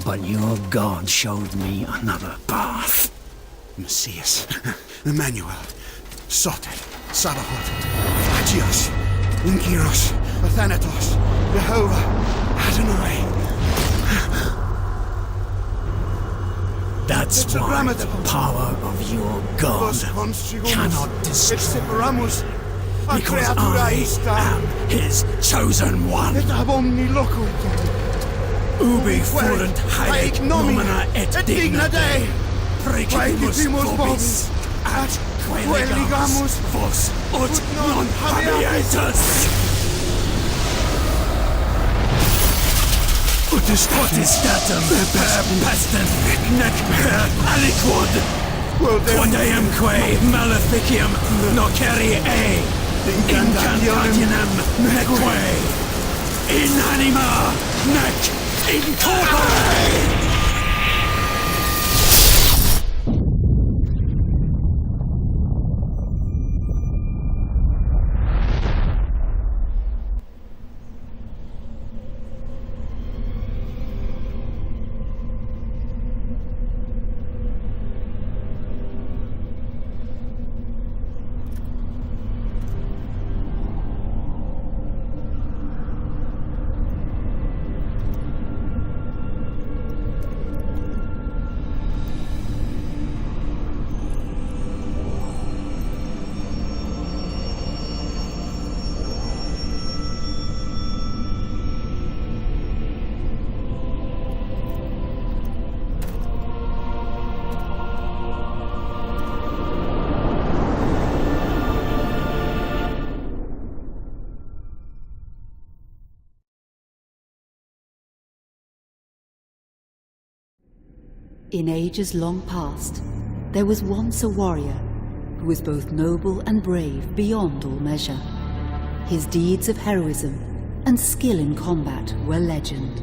But your God showed me another path. Messias, Emmanuel, Sotet, Sabaoth, Agios, Inkiros, Athanatos, Jehovah, Adonai. That's why the power of your God cannot destroy me. Because I am his chosen one. Ubi furunt haec nomina et digna Dei, precipimus vobis, atque legamus vos ut non habeatus. Ut potestatem per pestem nec per aliquod, quod eamque maleficium nocere incantationem neque in anima nec in corpore. In ages long past, there was once a warrior who was both noble and brave beyond all measure. His deeds of heroism and skill in combat were legend.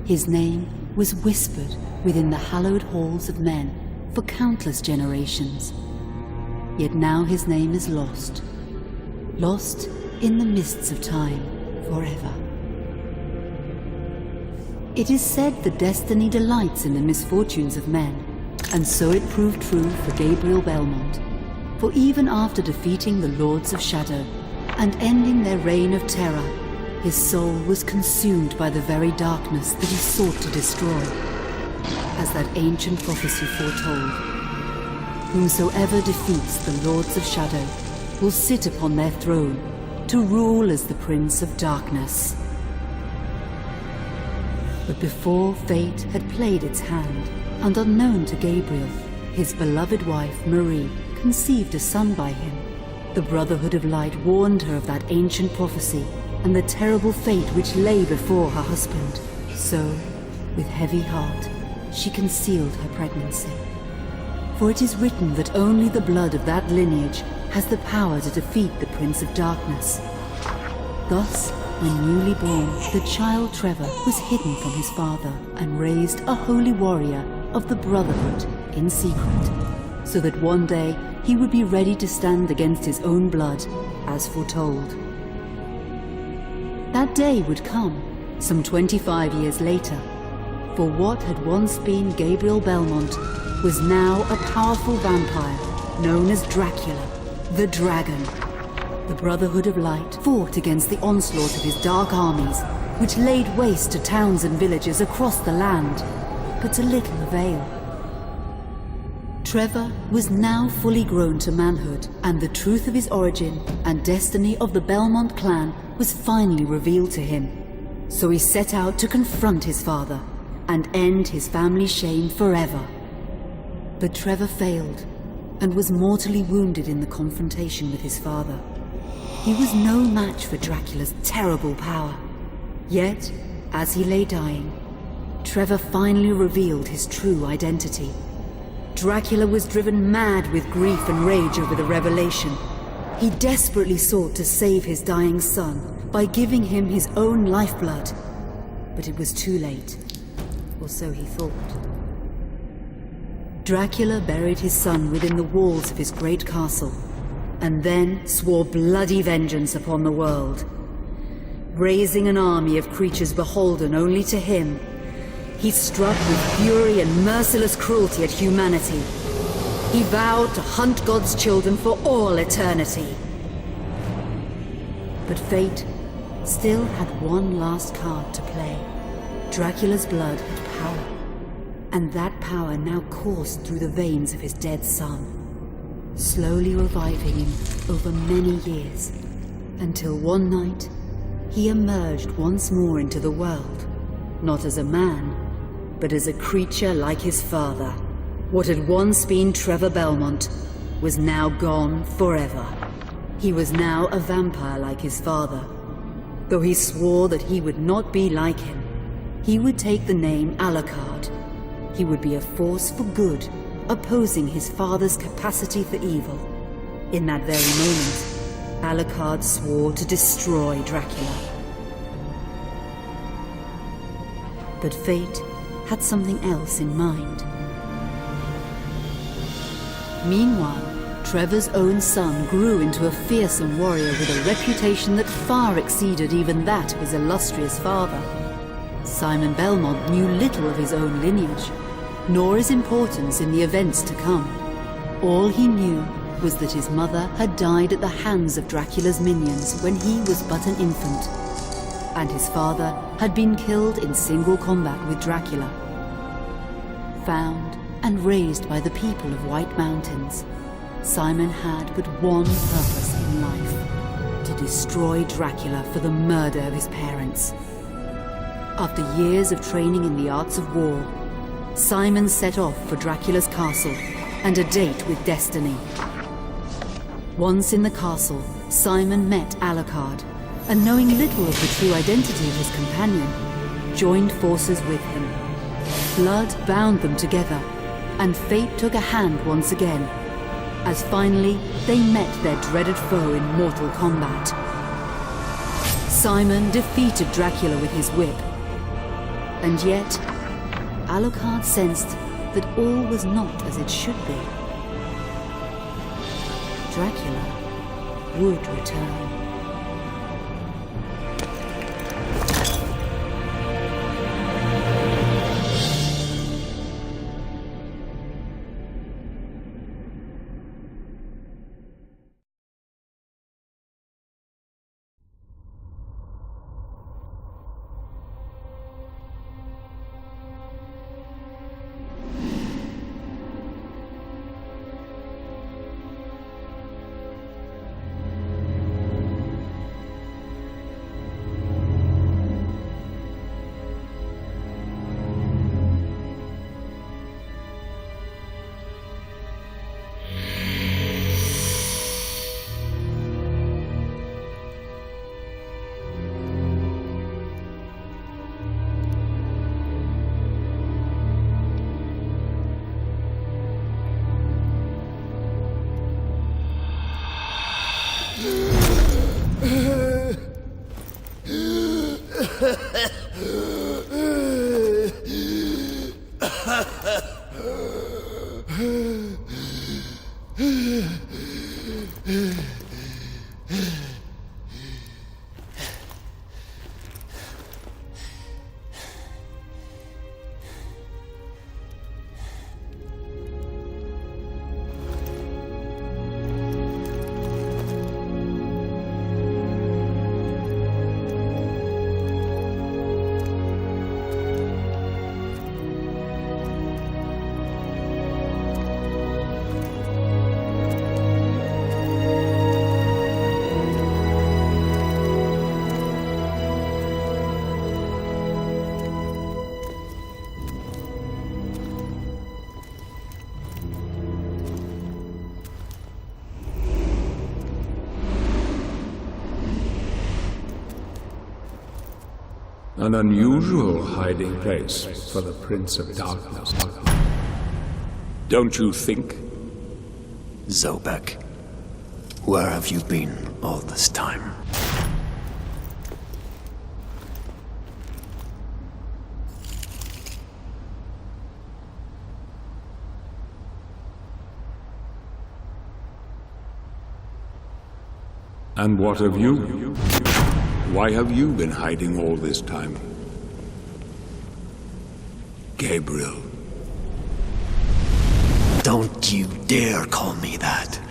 His name was whispered within the hallowed halls of men for countless generations. Yet now his name is lost, lost in the mists of time forever. It is said that destiny delights in the misfortunes of men, and so it proved true for Gabriel Belmont. For even after defeating the Lords of Shadow and ending their reign of terror, his soul was consumed by the very darkness that he sought to destroy. As that ancient prophecy foretold, whomsoever defeats the Lords of Shadow will sit upon their throne to rule as the Prince of Darkness. But before fate had played its hand, and unknown to Gabriel, his beloved wife Marie conceived a son by him. The Brotherhood of Light warned her of that ancient prophecy and the terrible fate which lay before her husband. So, with heavy heart, she concealed her pregnancy. For it is written that only the blood of that lineage has the power to defeat the Prince of Darkness. Thus, when newly born, the child Trevor was hidden from his father and raised a holy warrior of the Brotherhood in secret, so that one day he would be ready to stand against his own blood, as foretold. That day would come, some 25 years later, for what had once been Gabriel Belmont was now a powerful vampire known as Dracula, the Dragon. The Brotherhood of Light fought against the onslaught of his dark armies, which laid waste to towns and villages across the land, but to little avail. Trevor was now fully grown to manhood, and the truth of his origin and destiny of the Belmont clan was finally revealed to him. So he set out to confront his father and end his family's shame forever. But Trevor failed and was mortally wounded in the confrontation with his father. He was no match for Dracula's terrible power. Yet, as he lay dying, Trevor finally revealed his true identity. Dracula was driven mad with grief and rage over the revelation. He desperately sought to save his dying son by giving him his own lifeblood. But it was too late, or so he thought. Dracula buried his son within the walls of his great castle, and then swore bloody vengeance upon the world. Raising an army of creatures beholden only to him, he struck with fury and merciless cruelty at humanity. He vowed to hunt God's children for all eternity. But fate still had one last card to play. Dracula's blood had power, and that power now coursed through the veins of his dead son, slowly reviving him over many years, until one night he emerged once more into the world, not as a man, but as a creature like his father. What had once been Trevor Belmont was now gone forever. He was now a vampire like his father. Though he swore that he would not be like him, he would take the name Alucard. He would be a force for good, opposing his father's capacity for evil. In that very moment, Alucard swore to destroy Dracula. But fate had something else in mind. Meanwhile, Trevor's own son grew into a fearsome warrior with a reputation that far exceeded even that of his illustrious father. Simon Belmont knew little of his own lineage, nor his importance in the events to come. All he knew was that his mother had died at the hands of Dracula's minions when he was but an infant, and his father had been killed in single combat with Dracula. Found and raised by the people of White Mountains, Simon had but one purpose in life: to destroy Dracula for the murder of his parents. After years of training in the arts of war, Simon set off for Dracula's castle and a date with destiny. Once in the castle, Simon met Alucard, and knowing little of the true identity of his companion, joined forces with him. Blood bound them together, and fate took a hand once again, as finally they met their dreaded foe in mortal combat. Simon defeated Dracula with his whip, and yet Alucard sensed that all was not as it should be. Dracula would return. An unusual hiding place for the Prince of Darkness. Don't you think? Zobek, where have you been all this time? And what of you? Why have you been hiding all this time? Gabriel. Don't you dare call me that.